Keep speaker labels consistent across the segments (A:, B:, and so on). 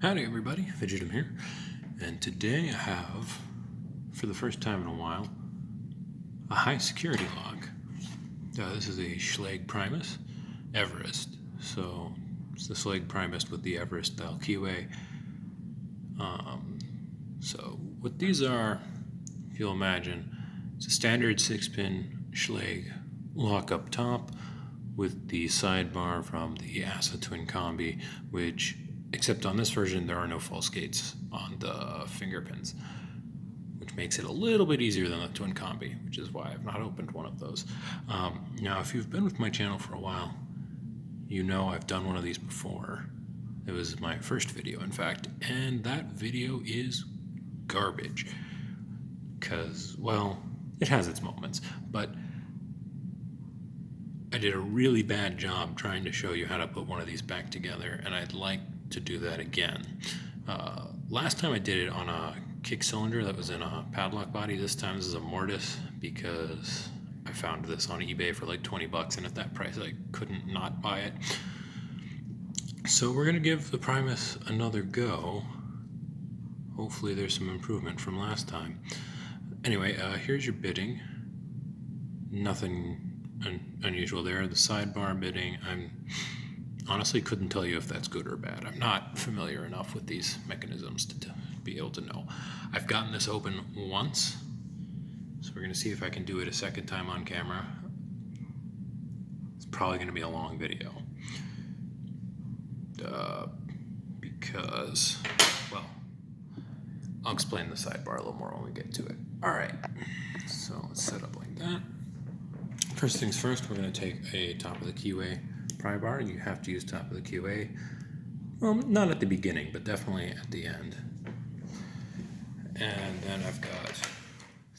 A: Howdy everybody, Fidgetum here, and today I have, for the first time in a while, a high security log. This is a Schlage Primus Everest, so it's the Schlage Primus with the Everest style keyway. So what these are, if you'll imagine, it's a standard 6-pin Schlage lock up top with the sidebar from the ASA Twin Combi, which, except on this version, there are no false gates on the finger pins, which makes it a little bit easier than the Twin Combi, which is why I've not opened one of those. Now, if you've been with my channel for a while, you know I've done one of these before. It was my first video, in fact, and that video is garbage. Because, well, it has its moments, but I did a really bad job trying to show you how to put one of these back together, and I'd like to do that again. Last time I did it on a kick cylinder that was in a padlock body. This time this is a mortise because I found this on eBay for like 20 bucks, and at that price I couldn't not buy it. So we're going to give the Primus another go. Hopefully there's some improvement from last time. Anyway, here's your bitting. Nothing unusual there. The sidebar bitting, I honestly couldn't tell you if that's good or bad. I'm not familiar enough with these mechanisms to be able to know. I've gotten this open once, so we're going to see if I can do it a second time on camera. It's probably going to be a long video. Because, well, I'll explain the sidebar a little more when we get to it. Alright, so let's set up like that. First things first, we're going to take a top of the keyway pry bar. You have to use top of the keyway. Well, not at the beginning, but definitely at the end. And then I've got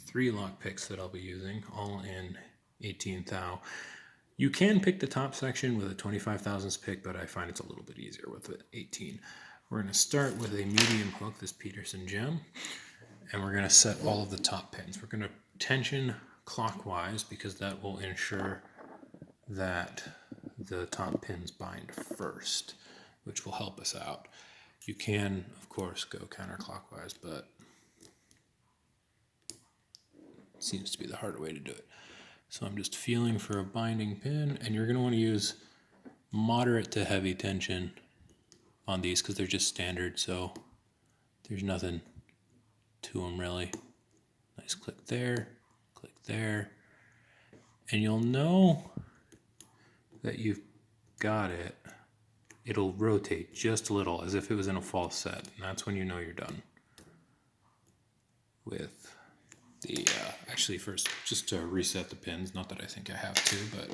A: 3 lock picks that I'll be using, all in 18 thou. You can pick the top section with a 25 thousandths pick, but I find it's a little bit easier with the 18. We're going to start with a medium hook, this Peterson gem, and we're going to set all of the top pins. We're going to tension clockwise because that will ensure that the top pins bind first, which will help us out. You can, of course, go counterclockwise, but it seems to be the harder way to do it. So I'm just feeling for a binding pin, and you're going to want to use moderate to heavy tension on these because they're just standard, so there's nothing to them really. Nice click there, and you'll know that you've got it. It'll rotate just a little as if it was in a false set, and that's when you know you're done with the, actually first, just to reset the pins, not that I think I have to, but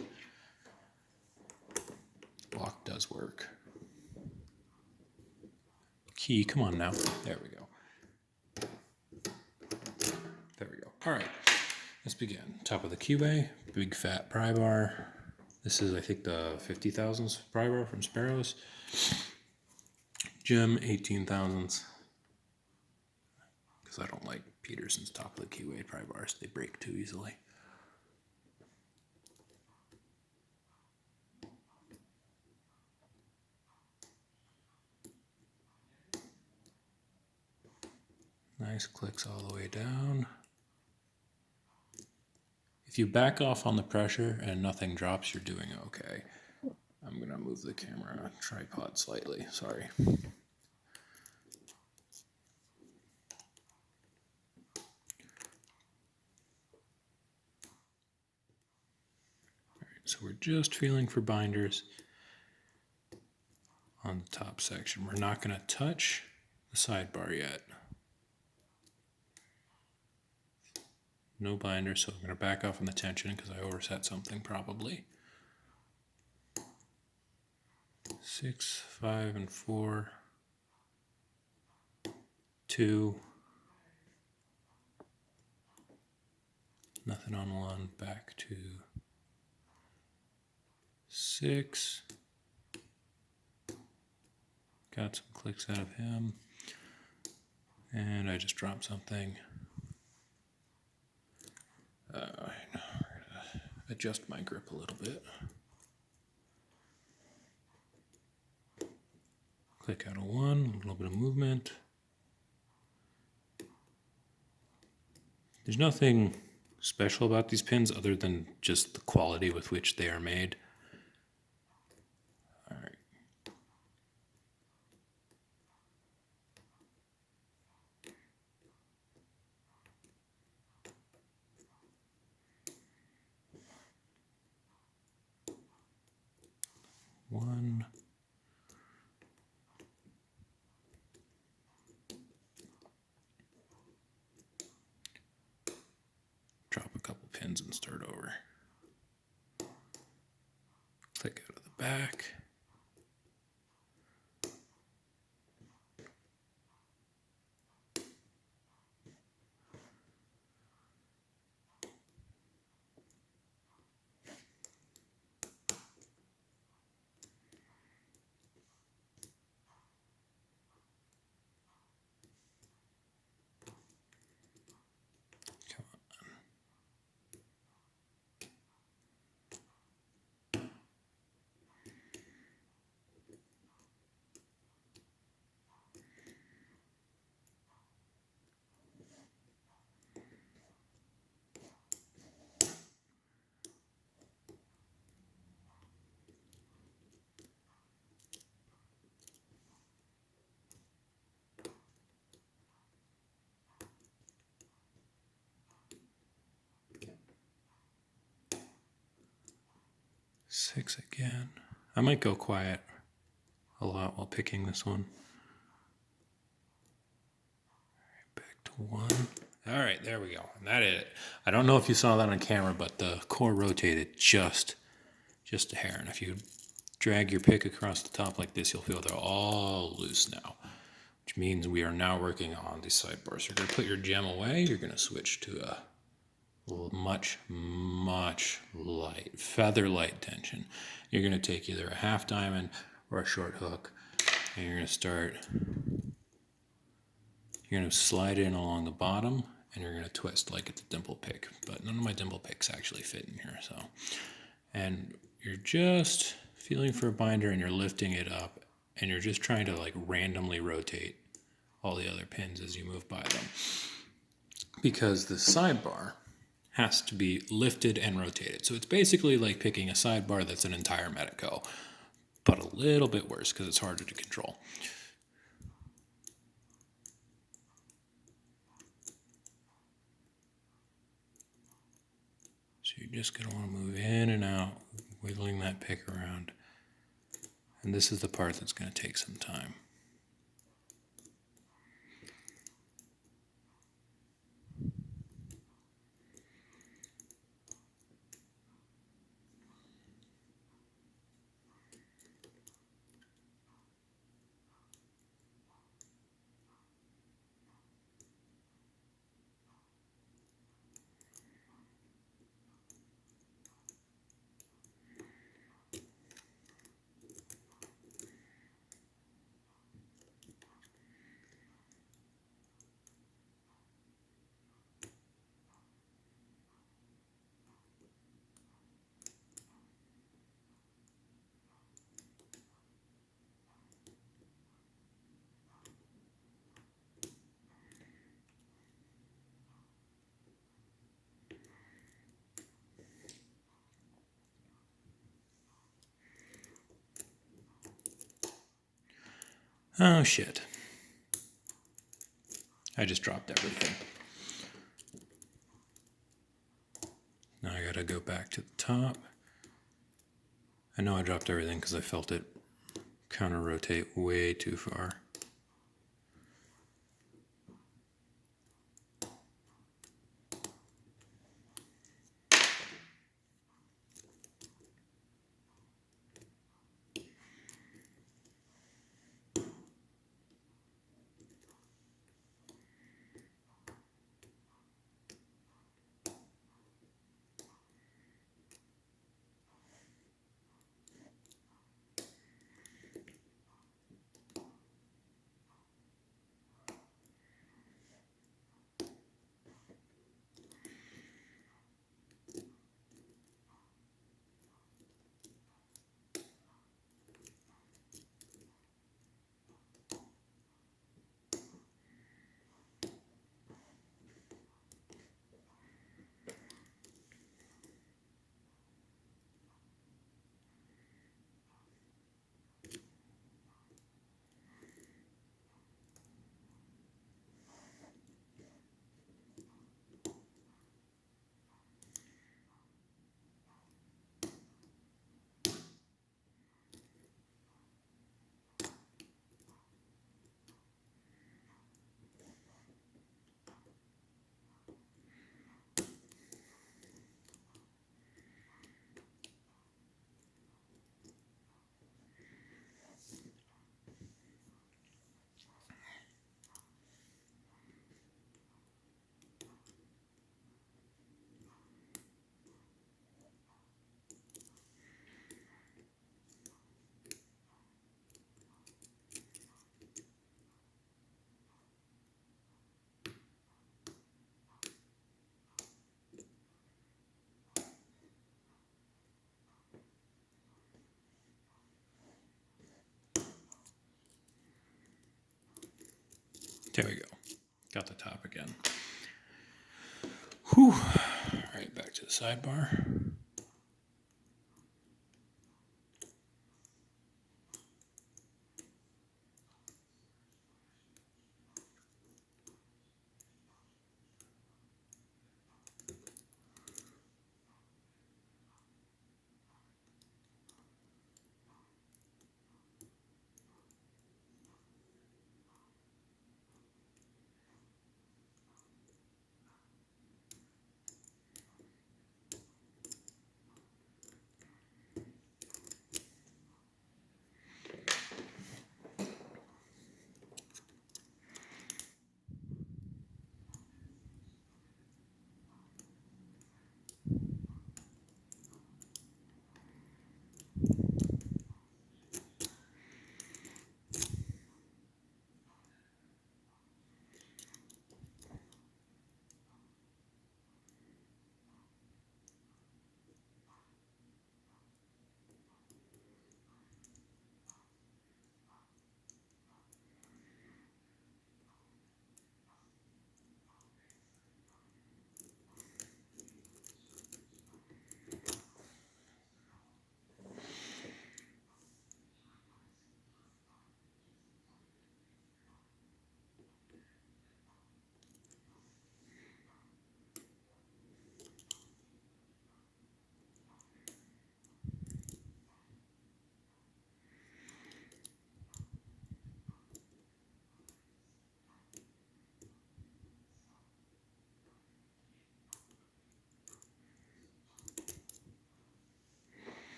A: lock does work. Key, come on now. There we go. There we go. All right, let's begin. Top of the keyway, big fat pry bar. This is, I think, the 50 thousandths pry bar from Sparrows. Gem, 18 thousandths. Because I don't like Peterson's top of the keyway pry bars. They break too easily. Nice clicks all the way down. If you back off on the pressure and nothing drops, you're doing okay. I'm going to move the camera tripod slightly. Sorry. So we're just feeling for binders on the top section. We're not going to touch the sidebar yet. No binder, so I'm going to back off on the tension because I overset something probably. 6, 5, and 4, 2. Nothing on 1, back to 6. Got some clicks out of him. And I just dropped something. I'm going to adjust my grip a little bit. Click out of one, a little bit of movement. There's nothing special about these pins other than just the quality with which they are made. All right. One. Drop a couple pins and start over. Click out of the back. Come on. 6 again. I might go quiet a lot while picking this one. Back to 1. All right, there we go. And that is it. I don't know if you saw that on camera, but the core rotated just a hair. And if you drag your pick across the top like this, you'll feel they're all loose now, which means we are now working on the sidebar. So you're going to put your gem away. You're going to switch to a much feather light tension. You're going to take either a half diamond or a short hook, and you're going to start. You're going to slide in along the bottom, and you're going to twist like it's a dimple pick. But none of my dimple picks actually fit in here, so. And you're just feeling for a binder, and you're lifting it up, and you're just trying to like randomly rotate all the other pins as you move by them, because the sidebar has to be lifted and rotated. So it's basically like picking a sidebar that's an entire Medico, but a little bit worse because it's harder to control. So you're just going to want to move in and out, wiggling that pick around. And this is the part that's going to take some time. Oh shit. I just dropped everything. Now I gotta go back to the top. I know I dropped everything because I felt it counter rotate way too far. There we go. Got the top again. Whew. All right, back to the sidebar.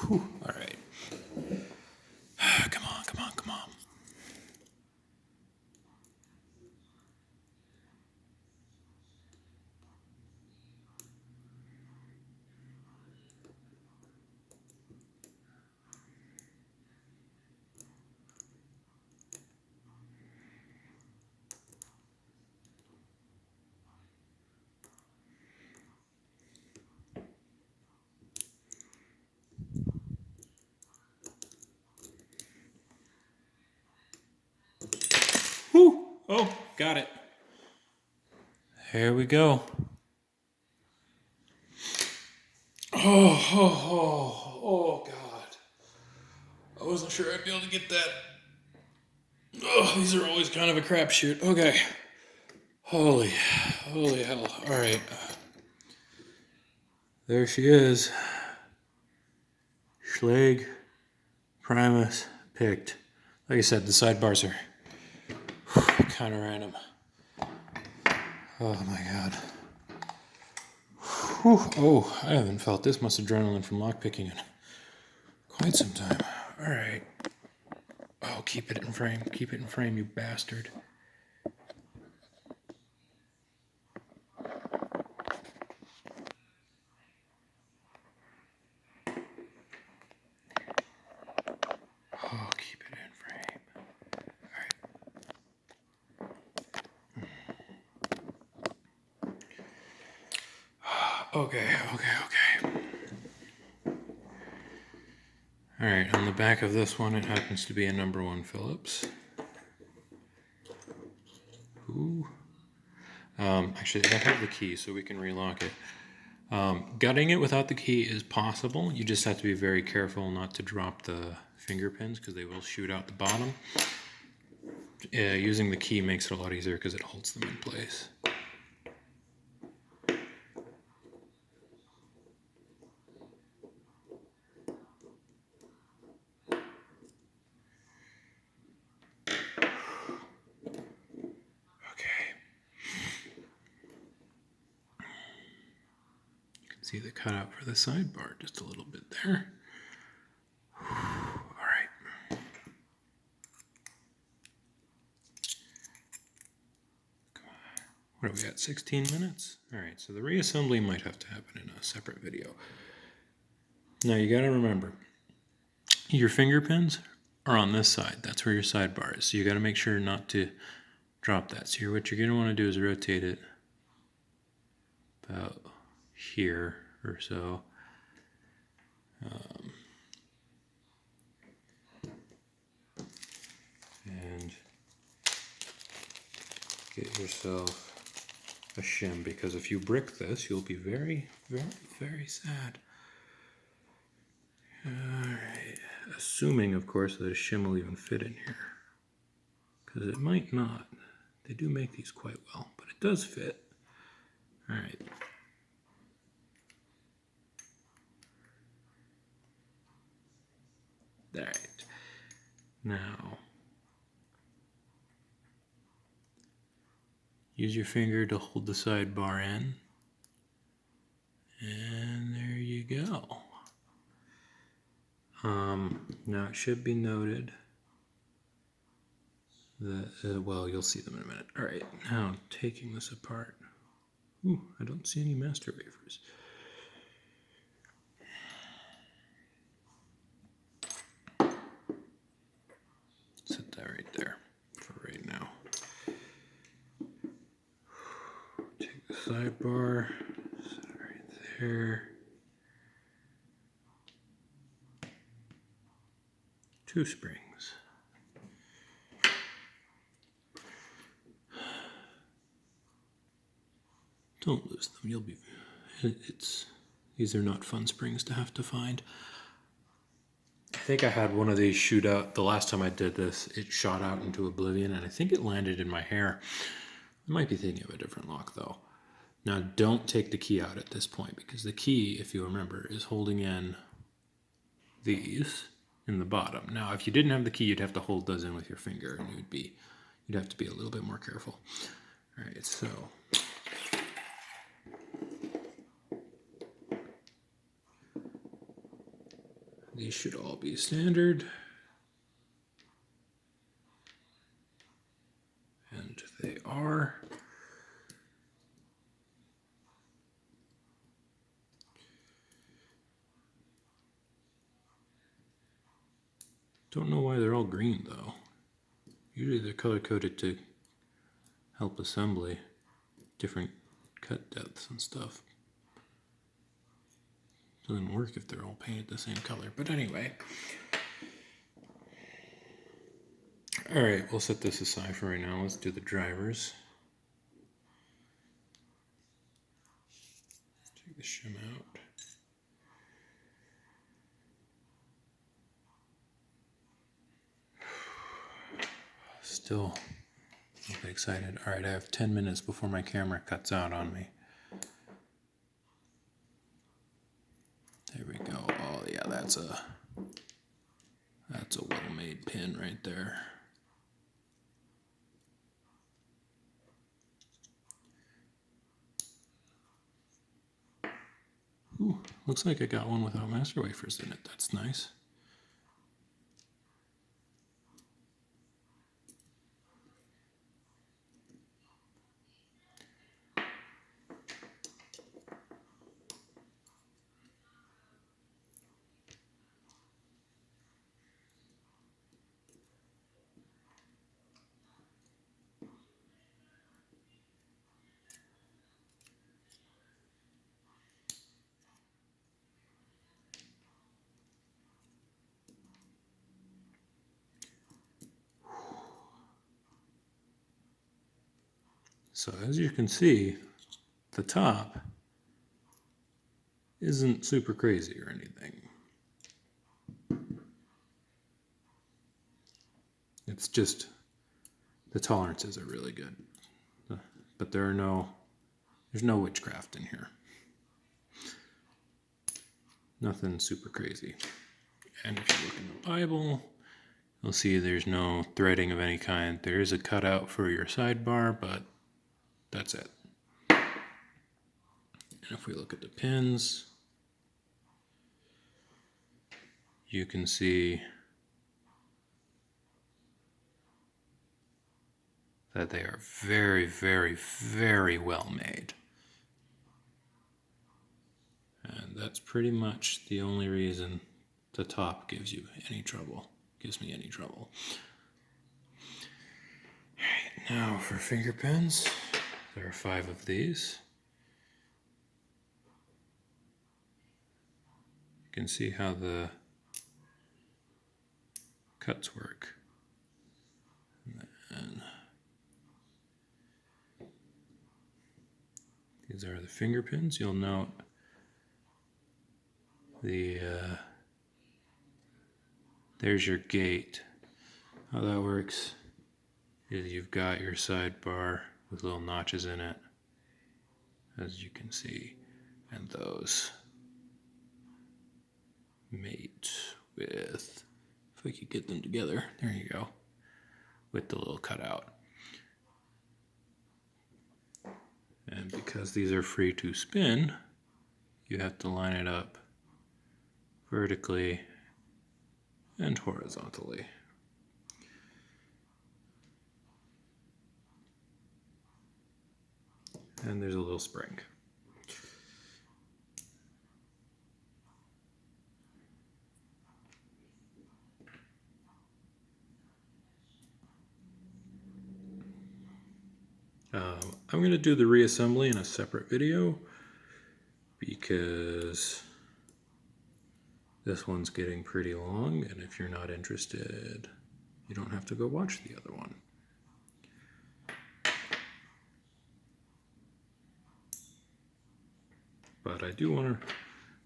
A: Whew. All right. Come on, come on, come on. Whew. Oh, got it. Here we go. Oh, God. I wasn't sure I'd be able to get that. Oh, these are always kind of a crapshoot. Okay. Holy hell. All right. There she is. Schlage, Primus, picked. Like I said, the sidebars are kind of random. Oh my God. Whew. Oh, I haven't felt this much adrenaline from lockpicking in quite some time. All right. Oh, keep it in frame. Keep it in frame, you bastard. Oh, keep it in frame. All right. Okay. All right, on the back of this one, it happens to be a number 1 Phillips. Ooh. Actually, I have the key, so we can relock it. Gutting it without the key is possible. You just have to be very careful not to drop the finger pins because they will shoot out the bottom. Using the key makes it a lot easier because it holds them in place. See the cutout for the sidebar just a little bit there. All right. What are we at, 16 minutes? All right, so the reassembly might have to happen in a separate video. Now you gotta remember, your finger pins are on this side. That's where your sidebar is. So you gotta make sure not to drop that. So what you're gonna wanna do is rotate it about here or so. And get yourself a shim, because if you brick this, you'll be very, very, very sad. Alright, assuming, of course, that a shim will even fit in here. Because it might not. They do make these quite well, but it does fit. Alright. Alright. Now, use your finger to hold the sidebar in. And there you go. Now it should be noted that, well, you'll see them in a minute. All right, now taking this apart. Ooh, I don't see any master wafers. Set that right there for right now. Take the sidebar, set it right there. 2 springs. Don't lose them. You'll be. These are not fun springs to have to find. I think I had one of these shoot out. The last time I did this, it shot out into oblivion, and I think it landed in my hair. I might be thinking of a different lock though. Now don't take the key out at this point, because the key, if you remember, is holding in these in the bottom. Now, if you didn't have the key, you'd have to hold those in with your finger, and you'd have to be a little bit more careful. All right, so these should all be standard, and they are. Don't know why they're all green though. Usually they're color coded to help assembly, different cut depths and stuff. Doesn't work if they're all painted the same color, but anyway. All right, we'll set this aside for right now. Let's do the drivers. Take the shim out. Still really excited. All right, I have 10 minutes before my camera cuts out on me. There we go. Oh yeah, that's a well-made pin right there. Ooh, looks like I got one without master wafers in it. That's nice. So as you can see, the top isn't super crazy or anything. It's just the tolerances are really good, but there's no witchcraft in here. Nothing super crazy. And if you look in the Bible, you'll see there's no threading of any kind. There is a cutout for your sidebar, but that's it. And if we look at the pins, you can see that they are very, very, very well made. And that's pretty much the only reason the top gives me any trouble. Alright, now for finger pins, there are 5 of these. You can see how the cuts work. And these are the finger pins. You'll note there's your gate. How that works is you've got your sidebar with little notches in it, as you can see, and those mate with, if I could get them together, there you go, with the little cutout. And because these are free to spin, you have to line it up vertically and horizontally. And there's a little spring. I'm going to do the reassembly in a separate video because this one's getting pretty long, and if you're not interested, you don't have to go watch the other one. But I do want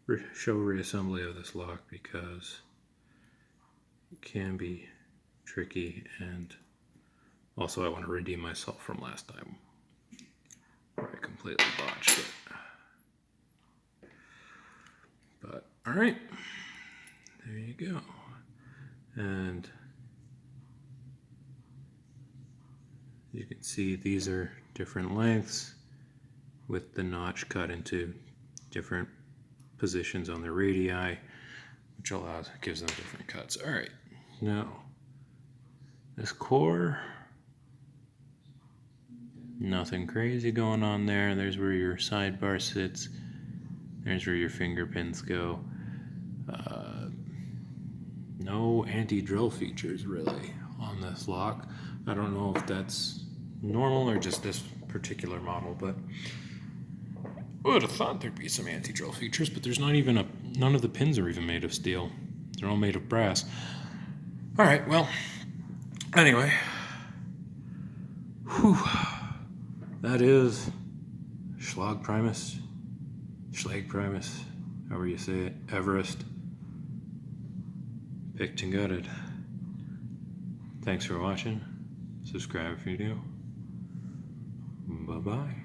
A: to show reassembly of this lock because it can be tricky, and also I want to redeem myself from last time where I completely botched it. But alright, there you go. And you can see these are different lengths with the notch cut into different positions on the radii, which gives them different cuts. Alright, now this core, nothing crazy going on there. There's where your sidebar sits. There's where your finger pins go. No anti-drill features really on this lock. I don't know if that's normal or just this particular model, but I would have thought there'd be some anti-drill features, but there's not even none of the pins are even made of steel. They're all made of brass. Alright, well, anyway. Whew. That is Schlage Primus, however you say it, Everest, picked and gutted. Thanks for watching. Subscribe if you're new. Bye-bye.